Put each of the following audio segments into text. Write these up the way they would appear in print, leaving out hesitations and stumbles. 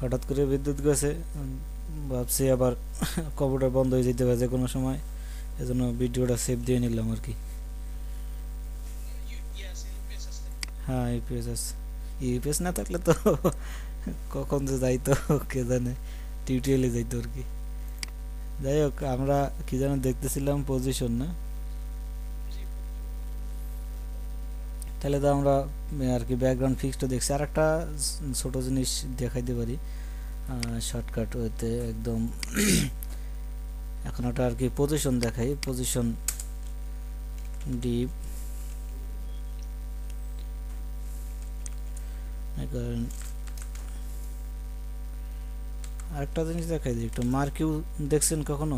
হঠাৎ করে বিদ্যুৎ গেছে, ভাবছি আবার কম্পিউটার বন্ধ হয়ে যেতে পারে যে কোনো সময়, এজন্য ভিডিওটা সেভ দিয়ে নিলাম আর কি। হ্যাঁ ইউপিএস আছে, ইউপিএস না থাকলে তো কখন যে যাইতো কে জানে, টিউটোরিয়ালে যাইতো আর কি। যাই হোক, আমরা কি যেন দেখতেছিলাম, পজিশন না? তাহলে তো আমরা আর কি ব্যাকগ্রাউন্ড ফিক্সটা দেখছি। আর একটা ছোট জিনিস দেখাইতে পারি শর্টকাট হইতে একদম। এখন ওটা আর কি পজিশন দেখাই, পজিশন ডিপ। আরেকটা জিনিস দেখাই দিই একটু, মার্কিউ দেখছেন কখনো?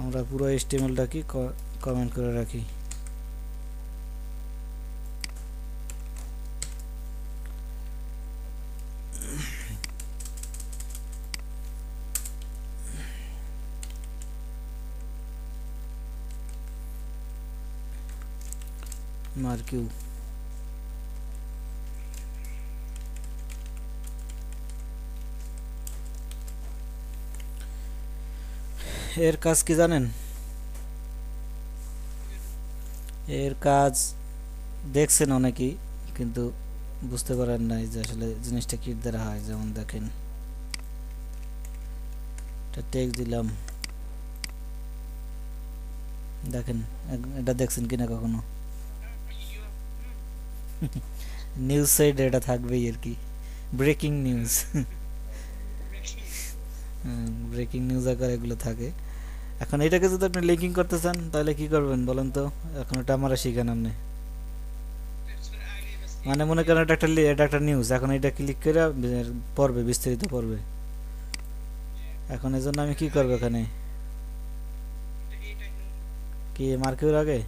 আমরা পুরো এইচটিএমএলটা কি কমেন্ট করে রাখি। মার্কিউ এর কাজ কি জানেন? এর কাজ দেখছেন অনেকেই, কিন্তু বুঝতে পারেন নাই যে আসলে জিনিসটা কি দ্বারা হয়। যেমন দেখেন, এটা টেক্সট দিলাম, দেখেন এটা দেখছেন কিনা কখনো? নিউজ সাইডে এটা থাকবেই আর কি, ব্রেকিং নিউজ। ব্রেকিং নিউজ আকার এগুলো থাকে। এখন এটাকে যদি আপনি লিঙ্কিং করতে চান তাহলে কি করবেন বলেন তো? এখন এটা আমরা শিখেন আপনি, মানে মনে করেন এটা একটা নিউজ, এখন এটা ক্লিক করে পড়বে, বিস্তারিত পড়বে। এখন এই জন্য আমি কি করবো এখানে, কি মার্কের আগে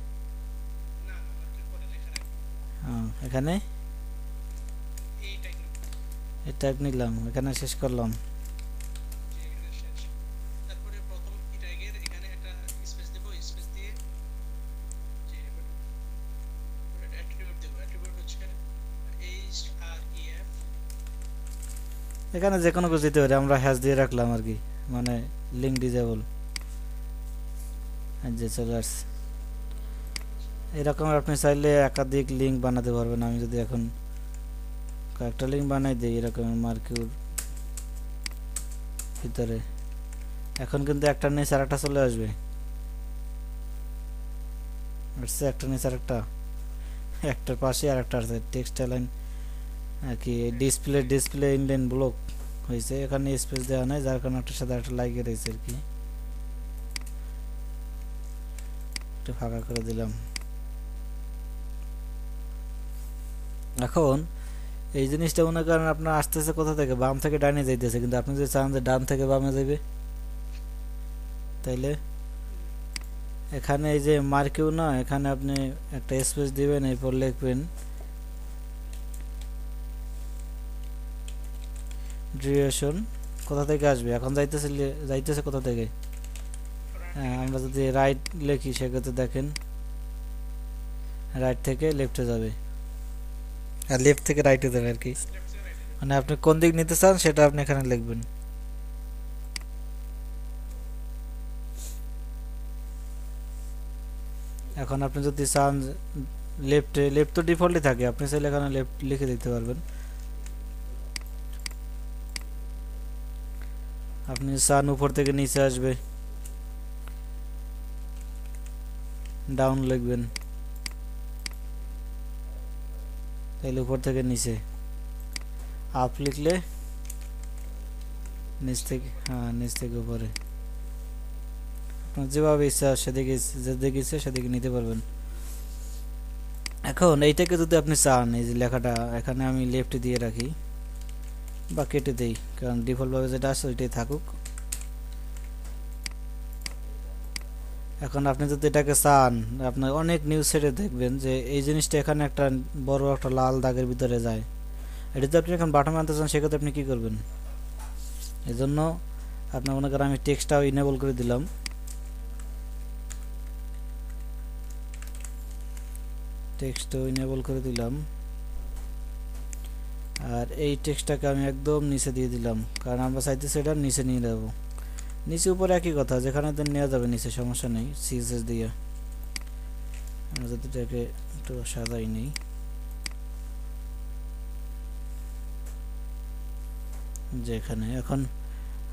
এখানে এটা নিলাম, এখানে শেষ করলাম। এখানে যে কোনো কিছু দিতে পারি, আমরা হ্যাশ দিয়ে রাখলাম আর কি, মানে লিঙ্ক ডিজেবল, যে চলে আসছে। এরকম আপনি চাইলে একাধিক লিঙ্ক বানাতে পারবেন। আমি যদি এখন কয়েকটা লিঙ্ক বানাই দিই এরকম মার্কিউর ভিতরে, এখন কিন্তু একটা নিচে আর একটা চলে আসবে, আসছে একটা নিচে আর একটা, একটার পাশে আর একটা আছে টেক্সট লাইন আর কি, ডিসপ্লে ইনলাইন ব্লক হয়েছে, এখানে স্পেস দেওয়া নাই, যার কারণে একটার সাথে একটা লাগিয়ে রয়েছে আর কি। একটু ফাঁকা করে দিলাম। এখন এই জিনিসটা মনে করেন আপনার আসতেছে কোথা থেকে, বাম থেকে ডানে যাইতেছে, কিন্তু আপনি যদি চান যে ডান থেকে বামে যাবে, তাইলে এখানে এই যে মার্কিউ না, এখানে আপনি একটা স্পেস দিবেন, এরপর লিখবেন ডিউরেশন। কোথা থেকে আসবে এখন, যাইতেছে কোথা থেকে? হ্যাঁ, আমরা যদি রাইট লিখি সেক্ষেত্রে দেখেন রাইট থেকে লেফটে যাবে, আর লেফট থেকে রাইটে যাবে আর কি। মানে আপনি কোন দিক নিতে চান সেটা আপনি এখানে লিখবেন। এখন আপনি যদি চান লেফট তো ডিফল্টই থাকে, আপনি চাইলে এখানে লেফট লিখে দিতে পারবেন। আপনি চান উপর থেকে নিচে আসবে, ডাউন লিখবেন, তাইলে উপর থেকে নিচে। আপ লিখলে নিচ থেকে, হ্যাঁ নিচ থেকে উপরে, আপনার যেভাবে ইচ্ছা সেদিকে, যেদিকে ইচ্ছা সেদিকে নিতে পারবেন। এখন এইটাকে যদি আপনি চান, এই যে লেখাটা এখানে আমি লেফটে দিয়ে রাখি বা কেটে দেই, কারণ ডিফল্টভাবে যেটা আছে ওইটাই থাকুক। এখন আপনি যদি এটাকে চান, আপনার অনেক নিউজ সাইটে দেখবেন যে এই জিনিসটা এখানে একটা বড় একটা লাল দাগের ভিতরে যায়, এটা যদি আপনি এখন বাটন আনতে চান সেক্ষেত্রে আপনি কি করবেন? এই জন্য আপনার মনে করেন আমি টেক্সটটাও ইনেবল করে দিলাম, টেক্সটও ইনেবল করে দিলাম। আর এই টেক্সটটাকে আমি একদম নিচে দিয়ে দিলাম, কারণ আমরা চাইতেছি এটা নিচে নিয়ে যাব। নিচে উপরে একই কথা, যেখানে দেন নেওয়া যাবে নিচে, সমস্যা নেই। সিএসএস দিয়ে আমরা যদি এটাকে একটু সাজাই নেই, যেখানে এখন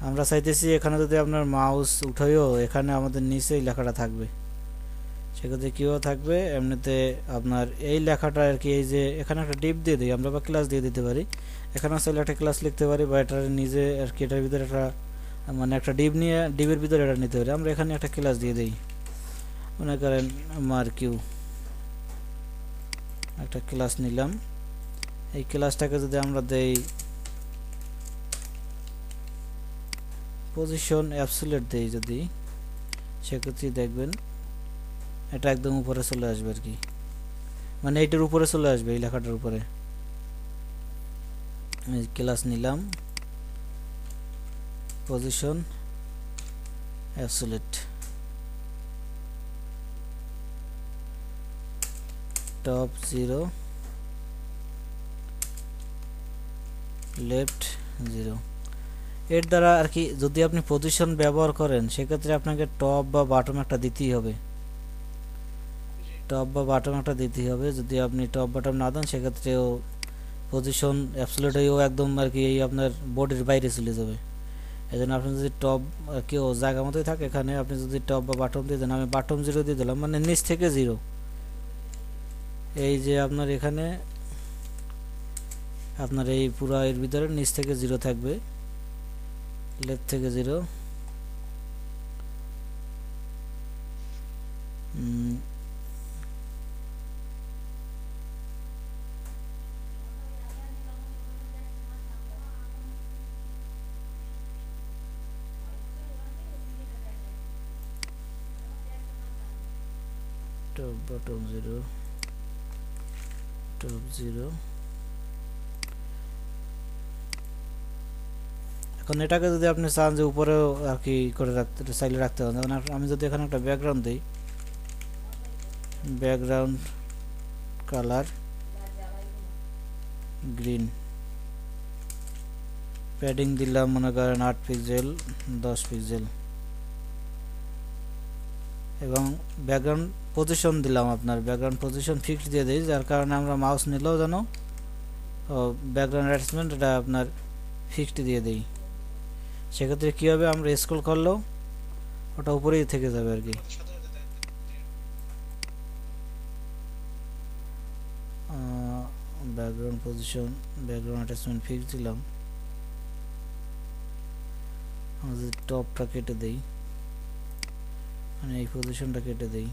আমরা চাইতেছি এখানে যদি আপনার মাউস উঠাইও এখানে আমাদের নিচেই লেখাটা থাকবে। সেক্ষেত্রে কীভাবে থাকবে, এমনিতে আপনার এই লেখাটা আর কি, এই যে এখানে একটা ডিপ দিয়ে দিই আমরা, বা ক্লাস দিয়ে দিতে পারি। এখানে চাইলে একটা ক্লাস লিখতে পারি, বা এটার নিজে আর কি এটার ভিতরে একটা মানে একটা ডিপ নিয়ে ডিপের ভিতরে এটা নিতে পারি। আমরা এখানে একটা ক্লাস দিয়ে দিই, মনে করেন মার্কিউ একটা ক্লাস নিলাম। এই ক্লাসটাকে যদি আমরা দেই পজিশন অ্যাবসোলিউট দেই যদি, সেক্ষেত্রে দেখবেন এটা একদম উপরে চলে আসবে আর কি, মানে এইটার উপরে চলে আসবে, এই লেখাটার উপরে। ক্লাস নিলাম পজিশন অ্যাবসোলিউট, টপ 0 লেফট 0। এর দ্বারা আর কি যদি আপনি পজিশন ব্যবহার করেন সেক্ষেত্রে আপনাকে টপ বা বাটম একটা দিতেই হবে, টপ বা বাটম একটা দিতেই হবে। যদি আপনি টপ বাটম না দেন সেক্ষেত্রেও পজিশন অ্যাবসোলিউট হয়েও একদম আর কি এই আপনার বোর্ডের বাইরে চলে যাবে। এই জন্য আপনি যদি টপ কেউ জায়গা মতোই থাকে, এখানে আপনি যদি টপ বা বাটম দিয়ে দেন, আমি বাটম 0 দিয়ে দিলাম, মানে নিচ থেকে 0। এই যে আপনার এখানে আপনার এই পুরো এর ভিতরে নিচ থেকে 0 থাকবে, লেফট থেকে 0, টপ বটম 0, টপ 0। এখন এটাকে যদি আপনি চান যে উপরেও আর কি করে রাখতে চাইলে রাখতে পারেন। যেমন আমি যদি এখানে একটা ব্যাকগ্রাউন্ড দিই, ব্যাকগ্রাউন্ড কালার গ্রিন, প্যাডিং দিলাম মনে করেন 8 পিক্সেল 10 পিক্সেল, এবং ব্যাকগ্রাউন্ড পজিশন দিলাম, আপনার ব্যাকগ্রাউন্ড পজিশন ফিক্সড দিয়ে দিই, যার কারণে আমরা মাউস নিলেও যেন ব্যাকগ্রাউন্ড অ্যাডজাস্টমেন্ট এটা আপনার ফিক্সড দিয়ে দিই। সেক্ষেত্রে কী হবে, আমরা স্ক্রল করলেও ওটা উপরেই থেকে যাবে আর কি। Background position background attachment fix দিলাম। আমরা যদি টপটা কেটে দেই, মানে এই পজিশনটা কেটে দেই,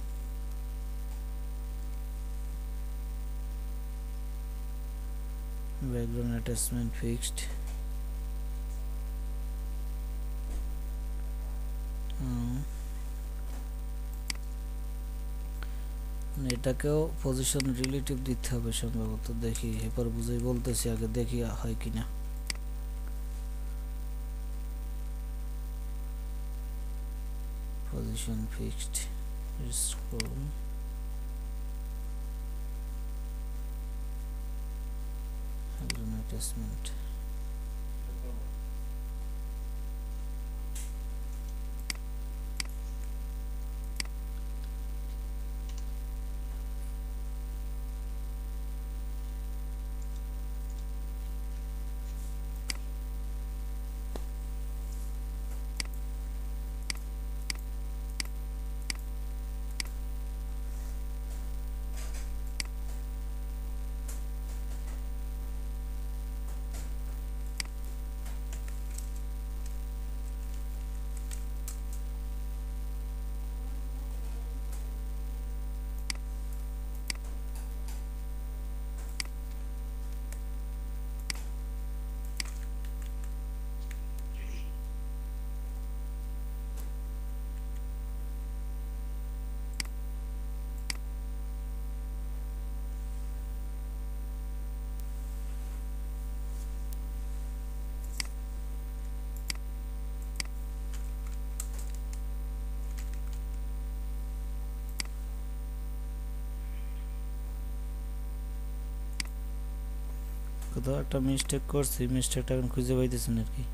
ব্যাকগ্রাউন্ড অ্যাটাচমেন্ট ফিক্সড, এটাকেও পজিশন রিলেটিভ দিতে হবে সম্ভবত, দেখি এরপর বুঝেই বলতেছি, আগে দেখি হয় কিনা। পজিশন ফিক্সড, স্ক্রল, অ্যাটাচমেন্ট, কোথাও একটা মিস্টেক করছি, মিস্টেকটা এখন খুঁজে পাইতেছেন আর কি।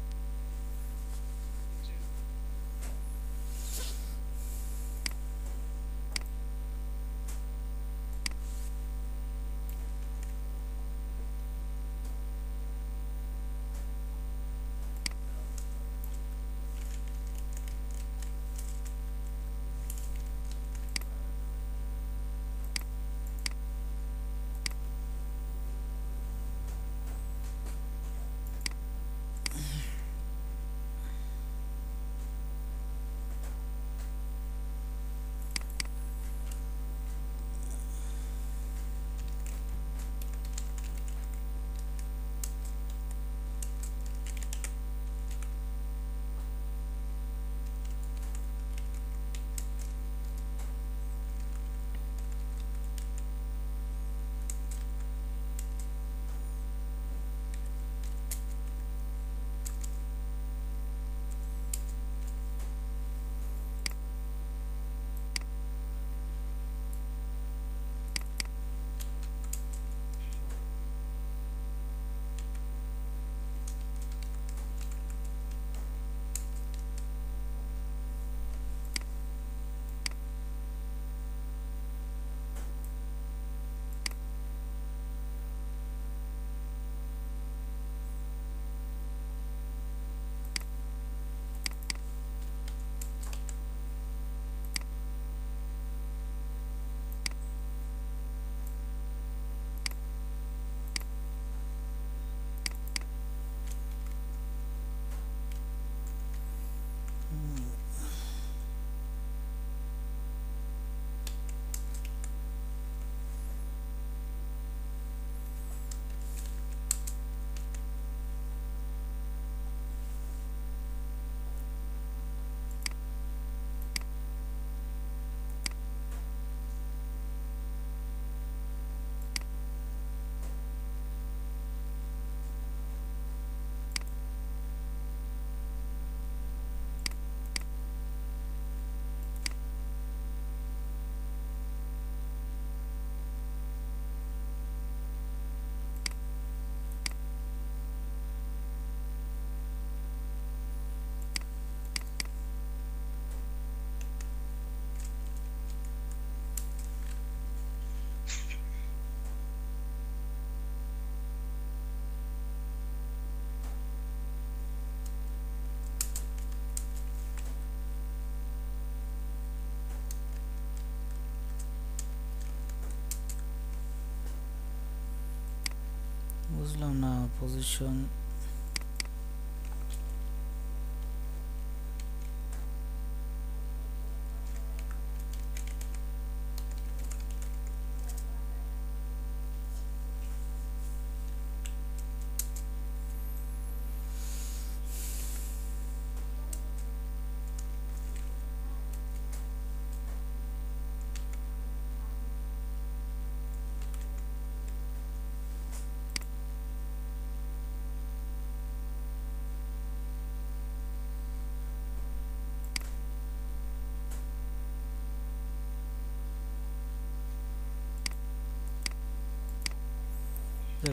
বুঝলাম না পজিশন।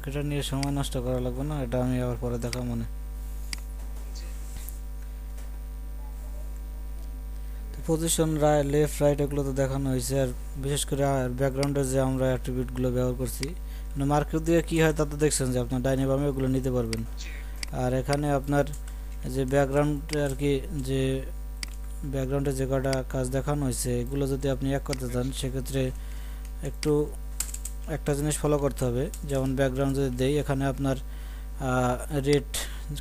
এটা নিয়ে সময় নষ্ট করা লাগবে না, এটা আমি আবার পরে দেখা মনে। পজিশন লেফট রাইট এগুলো তো দেখানো হয়েছে, আর বিশেষ করে ব্যাকগ্রাউন্ডে যে আমরা অ্যাট্রিবিউটগুলো ব্যবহার করছি মানে মার্কেট দিয়ে কী হয় তা তো দেখছেন যে আপনার ডাইনে বামে ওগুলো নিতে পারবেন। আর এখানে আপনার যে ব্যাকগ্রাউন্ডে আর কি, যে ব্যাকগ্রাউন্ডে যে কটা কাজ দেখানো হয়েছে এগুলো যদি আপনি এক করতে চান সেক্ষেত্রে একটু একটা জিনিস ফলো করতে হবে। যেমন ব্যাকগ্রাউন্ড যদি দেই, এখানে আপনার রেড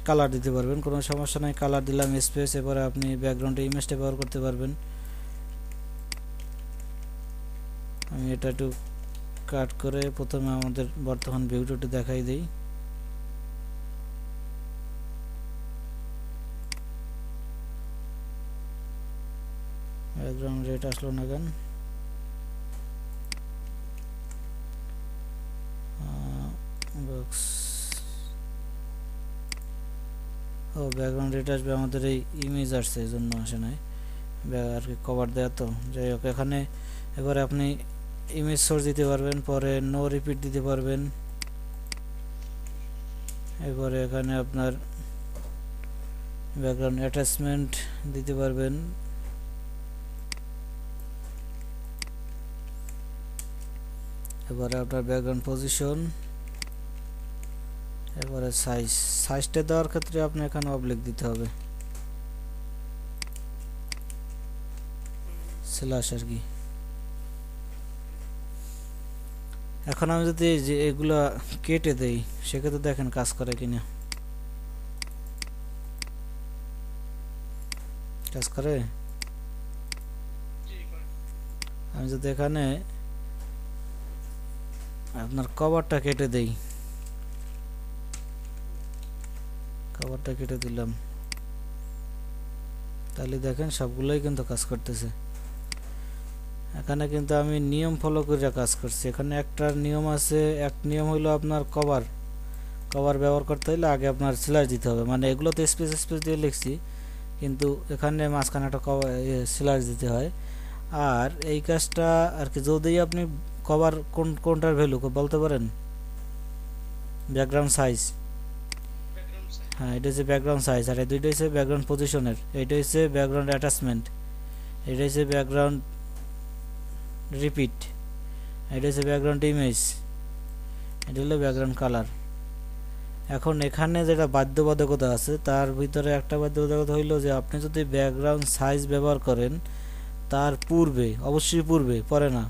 কালার দিতে পারবেন, কোনো সমস্যা নাই। কালার দিলাম স্পেস, এবারে আপনি ব্যাকগ্রাউন্ডে ইমেজটা ব্যবহার করতে পারবেন। আমি এটা একটু কাট করে প্রথমে আমাদের বর্তমান ভিউটা একটু দেখাই দিই। ব্যাকগ্রাউন্ড রেড আসলো না কেন? ও ব্যাকগ্রাউন্ড রেড আসবে, আমাদের এই ইমেজ আসছে এই জন্য আসে নাই আর কি, কভার দেওয়া তো। যাই হোক, এখানে এবারে আপনি ইমেজ সোর্স দিতে পারবেন, পরে নো রিপিট দিতে পারবেন। এরপরে এখানে আপনার ব্যাকগ্রাউন্ড অ্যাটাচমেন্ট দিতে পারবেন। এবারে আপনার ব্যাকগ্রাউন্ড পজিশন, এবারে সাইজটা দেওয়ার ক্ষেত্রে আপনার এখানে অবলিক দিতে হবে, স্ল্যাশ আর কি। এখন আমি যদি যে এগুলা কেটে দেই সেক্ষেত্রে দেখেন কাজ করে কিনা। কাজ করে। আমি যদি এখানে আপনার কভারটা কেটে দেই, কভারটা কেটে দিলাম, তাহলে দেখেন সবগুলোই কিন্তু কাজ করতেছে। এখানে কিন্তু আমি নিয়ম ফলো করে কাজ করছি। এখানে একটা নিয়ম আছে, এক নিয়ম হলো আপনার কভার ব্যবহার করতে হলে আগে আপনার স্ল্যাশ দিতে হবে, মানে এগুলো তো স্পেস দিয়ে লিখছি, কিন্তু এখানে মাঝখানে একটা স্ল্যাশ দিতে হয়। আর এই কাজটা আর কি, যদি আপনি কভার কোনটার ভ্যালু বলতে পারেন, ব্যাকগ্রাউন্ড সাইজ, হ্যাঁ এটা হচ্ছে ব্যাকগ্রাউন্ড সাইজ, আর এই দুইটা হচ্ছে ব্যাকগ্রাউন্ড পজিশনের, এইটা হচ্ছে ব্যাকগ্রাউন্ড অ্যাটাচমেন্ট, এটা হচ্ছে ব্যাকগ্রাউন্ড রিপিট, এটা হচ্ছে ব্যাকগ্রাউন্ড ইমেজ, এটা হলো ব্যাকগ্রাউন্ড কালার। এখন এখানে যেটা বাধ্যবাধকতা আছে তার ভিতরে একটা বাধ্যবাধকতা হইল যে আপনি যদি ব্যাকগ্রাউন্ড সাইজ ব্যবহার করেন তার পূর্বে, অবশ্যই পূর্বে, পরে না,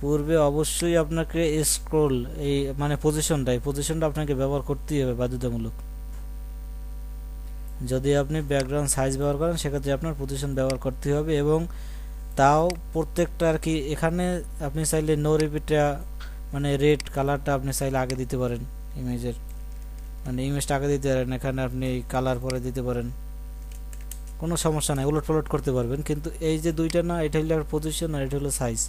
পূর্বে অবশ্যই আপনাকে স্ক্রল এই মানে পজিশনটা আপনাকে ব্যবহার করতেই হবে বাধ্যতামূলক। যদি আপনি ব্যাকগ্রাউন্ড সাইজ ব্যবহার করেন সেক্ষেত্রে আপনার পজিশন ব্যবহার করতে হবে, এবং তাও প্রত্যেকটা আর কি। এখানে আপনি চাইলে নো রিপিটটা মানে রেড কালারটা আপনি চাইলে আগে দিতে পারেন, ইমেজের মানে ইমেজটা আগে দিতে পারেন, এখানে আপনি কালার পরে দিতে পারেন, কোনো সমস্যা নাই, উলট পালট করতে পারবেন। কিন্তু এই যে দুইটা না, এটা হলো পজিশন আর এটা হলো সাইজ,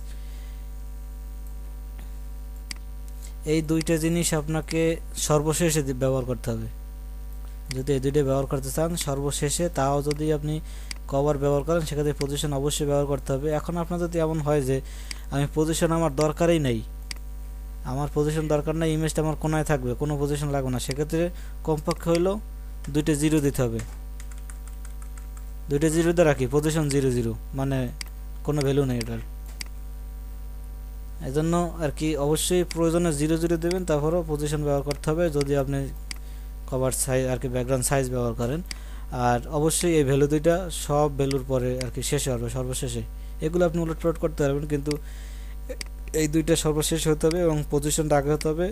এই দুইটা জিনিস আপনাকে সর্বশেষে ব্যবহার করতে হবে। যদি এই দুইটা ব্যবহার করতে চান সর্বশেষে, তাও যদি আপনি কভার ব্যবহার করেন সেক্ষেত্রে পজিশন অবশ্যই ব্যবহার করতে হবে। এখন আপনার যদি এমন হয় যে আমি পজিশন আমার দরকারই নেই, আমার পজিশন দরকার নেই, ইমেজটা আমার কোনায় থাকবে, কোনো পজিশন লাগবে না, সেক্ষেত্রে কমপক্ষে হইলো দুইটা জিরো দিতে হবে। দুইটা জিরো দিয়ে রাখি, পজিশন 0 0, মানে কোনো ভ্যালু নেই এটার। এই জন্য আর কি অবশ্যই প্রয়োজনে 0 0 দেবেন, তারপরেও পজিশন ব্যবহার করতে হবে যদি আপনি কভার সাইজ আর কি ব্যাকগ্রাউন্ড সাইজ ব্যবহার করেন। আর অবশ্যই এই ভ্যালু দুইটা সব ভ্যালুর পরে আর কি শেষে হবে, সর্বশেষে। এগুলো আপনি উলটপালট করতে পারবেন, কিন্তু এই দুইটা সর্বশেষ হতে হবে এবং পজিশনটা আগে হতে হবে,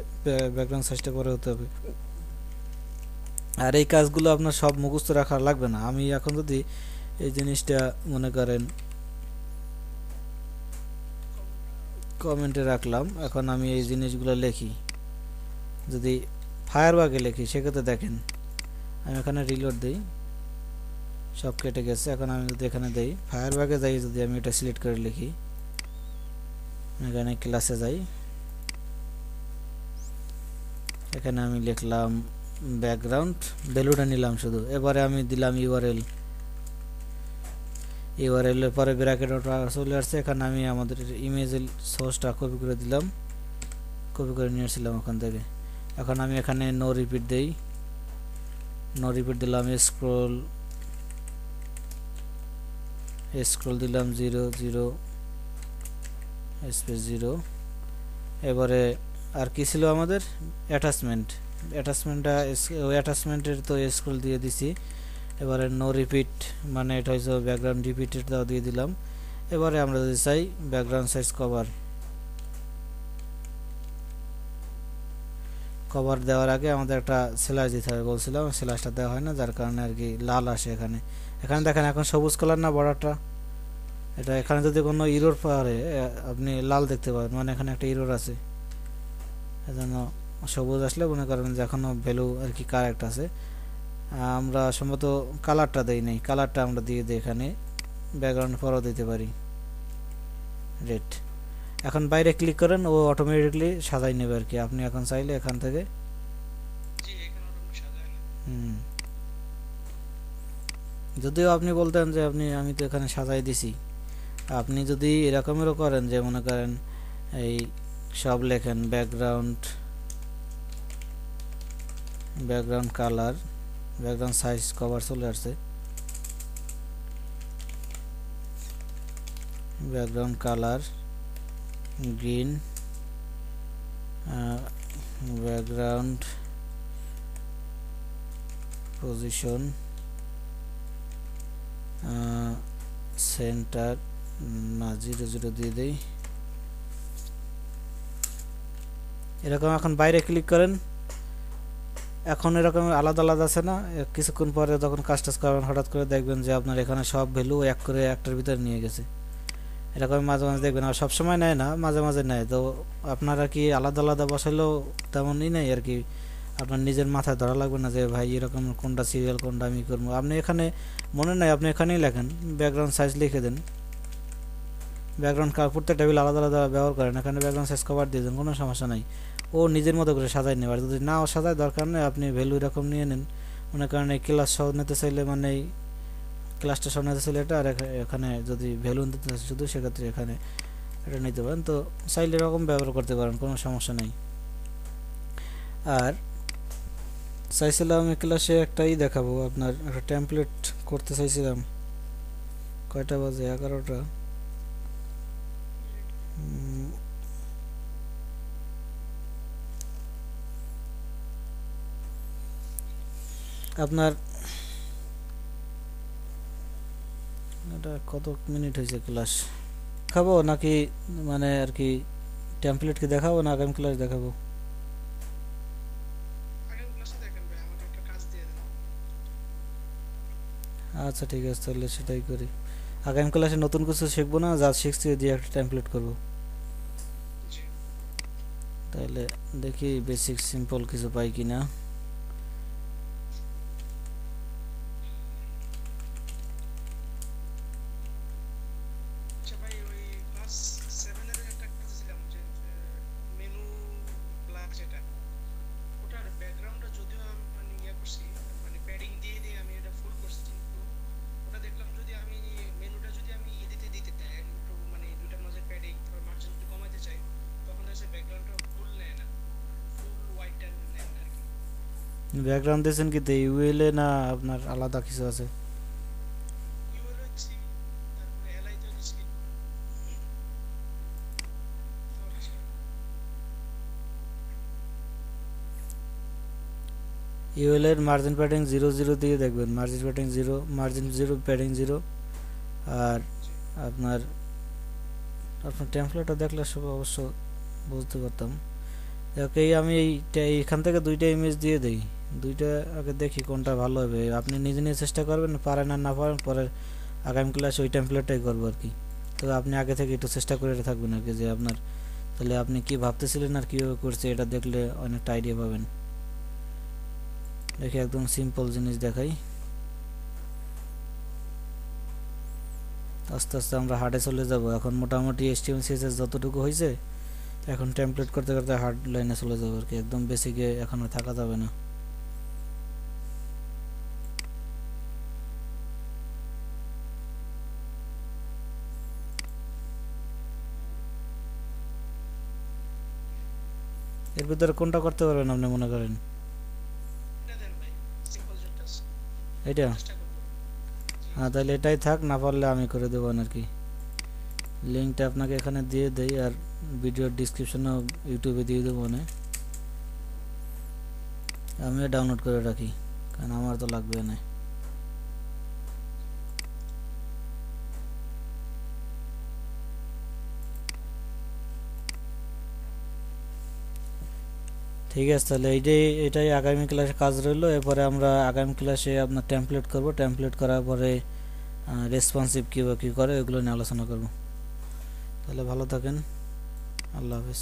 ব্যাকগ্রাউন্ড সাইজটা পরে হতে হবে। আর এই কাজগুলো আপনার সব মুখস্থ রাখা লাগবে না। আমি এখন যদি এই জিনিসটা মনে করেন কমেন্টে রাখলাম, এখন আমি এই জিনিসগুলো লিখি, যদি ফায়ারবাগে লিখি সেক্ষেত্রে দেখেন আমি এখানে রিলোড দিই, সব কেটে গেছে। এখন আমি যদি এখানে দিই ফায়ারবাগে যাই, যদি আমি এটা সিলেক্ট করে লিখি, এখানে ক্লাসে যাই, এখানে আমি লিখলাম ব্যাকগ্রাউন্ড, ভ্যালুটা নিলাম শুধু। এবারে আমি দিলাম ইউআরএল এর পরে ব্র্যাকেট চলে আসছে। এখানে আমি আমাদের ইমেজের সোর্সটা কপি করে দিলাম, কপি করে নিয়ে আসছিলাম ওখান থেকে। এখন আমি এখানে নো রিপিট দেই, নো রিপিট দিলাম, স্ক্রল দিলাম 0 0 স্পেস 0। এবারে আর কি ছিল আমাদের অ্যাটাচমেন্টের তো স্ক্রল দিয়ে দিছি। এবারে নো রিপিট মানে এটা হচ্ছে ব্যাকগ্রাউন্ড রিপিটেরটাও দিয়ে দিলাম। এবারে আমরা যদি চাই ব্যাকগ্রাউন্ড সাইজ কভার দেওয়ার আগে আমাদের একটা স্ল্যাশ দিতে হবে বলছিলাম, স্ল্যাশটা দেওয়া হয় না, যার কারণে আর কি লাল আসে। এখানে দেখেন এখন সবুজ কালার না বর্ডারটা, এটা এখানে যদি কোনো ইরোর পারে আপনি লাল দেখতে পাবেন, মানে এখানে একটা ইরোর আছে, এজন্য সবুজ আসলে মনে করেন যে এখনো ভ্যালু আর কি কারেক্ট আছে। আমরা সম্ভবত কালারটা দেই নাই, কালারটা আমরা দিয়ে দিই এখানে, ব্যাকগ্রাউন্ড পরও দিতে পারি রেড। এখন বাইরে ক্লিক করেন, ও অটোমেটিকলি সাজাই নেবে আর কি। আপনি এখন চাইলে এখান থেকে যদিও আপনি বলতেন যে আমি তো এখানে সাজাই দিছি, আপনি যদি এরকমেরও করেন যে মনে করেন এই সব লেখেন background background colour, background size cover চলে আসছে। Background colour green, background position centre না 0 দিয়ে দেই। এরকম এখন বাইরে ক্লিক করেন। এখন এরকম আলাদা আলাদা আছে না, কিছুক্ষণ পরে যখন কাজ টাজ করবেন হঠাৎ করে দেখবেন যে আপনার এখানে সব ভ্যালু এক করে একটার ভিতরে নিয়ে গেছে। এরকম মাঝে মাঝে দেখবেন, আর সবসময় নেয় না, মাঝে মাঝে নেয়। তো আপনারা কি আলাদা আলাদা বসাইলেও তেমনই নেই আর কি। আপনার নিজের মাথায় ধরা লাগবে না যে ভাই এরকম কোনটা সিরিয়াল কোনটা আমি করবো। আপনি এখানে মনে নাই, আপনি এখানেই লেখেন, ব্যাকগ্রাউন্ড সাইজ লিখে দেন। ব্যাকগ্রাউন্ড প্রত্যেকটা টেবিল আলাদা আলাদা ব্যবহার করেন, এখানে ব্যাকগ্রাউন্ড সাইজ কভার দিয়ে দেন, কোনো সমস্যা নাই। ও নিজের মতো করে সাজাই নেবে। আর যদি নাও সাজায় দরকার নেই, আপনি ভ্যালু এরকম নিয়ে নেন। মনে করেন এই ক্লাস সহ নিতে চাইলে, মানে এই ক্লাসটা সহ নিতে চাইলে এটা, আর এখানে যদি ভ্যালু নিতে চাই শুধু, সেক্ষেত্রে এখানে এটা নিতে পারেন। তো চাইলে এরকম ব্যবহার করতে পারেন, কোনো সমস্যা নেই। আর চাইছিলাম আমি ক্লাসে একটাই দেখাবো, আপনার একটা টেমপ্লেট করতে চাইছিলাম। কয়টা বাজে? 11টা। আপনার এটা কত মিনিট হয়েছে ক্লাস? দেখাবো নাকি, মানে আর কি টেমপ্লেট কি দেখাবো না আগামী ক্লাস দেখাবো? আচ্ছা ঠিক আছে, তাহলে সেটাই করি। আগামী ক্লাসে নতুন কিছু শিখবো না, যা শিখছি দিয়ে একটা টেমপ্লেট করবো। তাহলে দেখি বেসিক সিম্পল কিছু পাই কিনা। ব্যাকগ্রাউন্ড দিয়েছেন কি ইউএল এ, না আপনার আলাদা কিছু আছে? ইউএল এর মার্জিন প্যাডিং 0 দিয়ে দেখবেন, মার্জিন প্যাডিং 0, মার্জিন 0, প্যাডিং 0। আর আপনার আপনার টেমপ্লেটটা দেখলে সব অবশ্য বুঝতে পারতাম। ওকে, আমি এইখান থেকে দুইটা ইমেজ দিয়ে দেই, দুইটা আগে দেখি কোনটা ভালো হবে। আপনি নিজে নিজে চেষ্টা করবেন, পারেন আর না পারেন পরে আগামী ক্লাসে ওই টেমপ্লেটটাই করবো আর কি। তো আপনি আগে থেকে একটু চেষ্টা করে থাকবেন আর কি, যে আপনার তাহলে আপনি কি ভাবতেছিলেন আর কীভাবে করছে এটা দেখলে অনেকটা আইডিয়া পাবেন। দেখি একদম সিম্পল জিনিস দেখাই। আস্তে আস্তে আমরা হার্ডে চলে যাব। এখন মোটামুটি HTML CSS যতটুকু হয়েছে, এখন টেমপ্লেট করতে করতে হার্ড লাইনে চলে যাবো আর কি। একদম বেসিকে এখন থাকা যাবে না। এর ভিতরে কোনটা করতে পারবেন আপনি মনে করেন? এটা? হ্যাঁ, তাহলে এটাই থাক, না পারলে আমি করে দেবো আর কি। লিঙ্কটা আপনাকে এখানে দিয়ে দেই, আর ভিডিওর ডিসক্রিপশনেও ইউটিউবে দিয়ে দেবো। মানে আমিও ডাউনলোড করে রাখি, কারণ আমার তো লাগবে না। ঠিক আছে, তাহলে এটাই আগামী ক্লাসে কাজ রইলো। এরপরে আমরা আগামী ক্লাসে আপনার টেমপ্লেট করব, টেমপ্লেট করার পরে রেসপন্সিভ কী করে ওইগুলো নিয়ে আলোচনা করব। তাহলে ভালো থাকেন, আল্লাহ হাফেজ।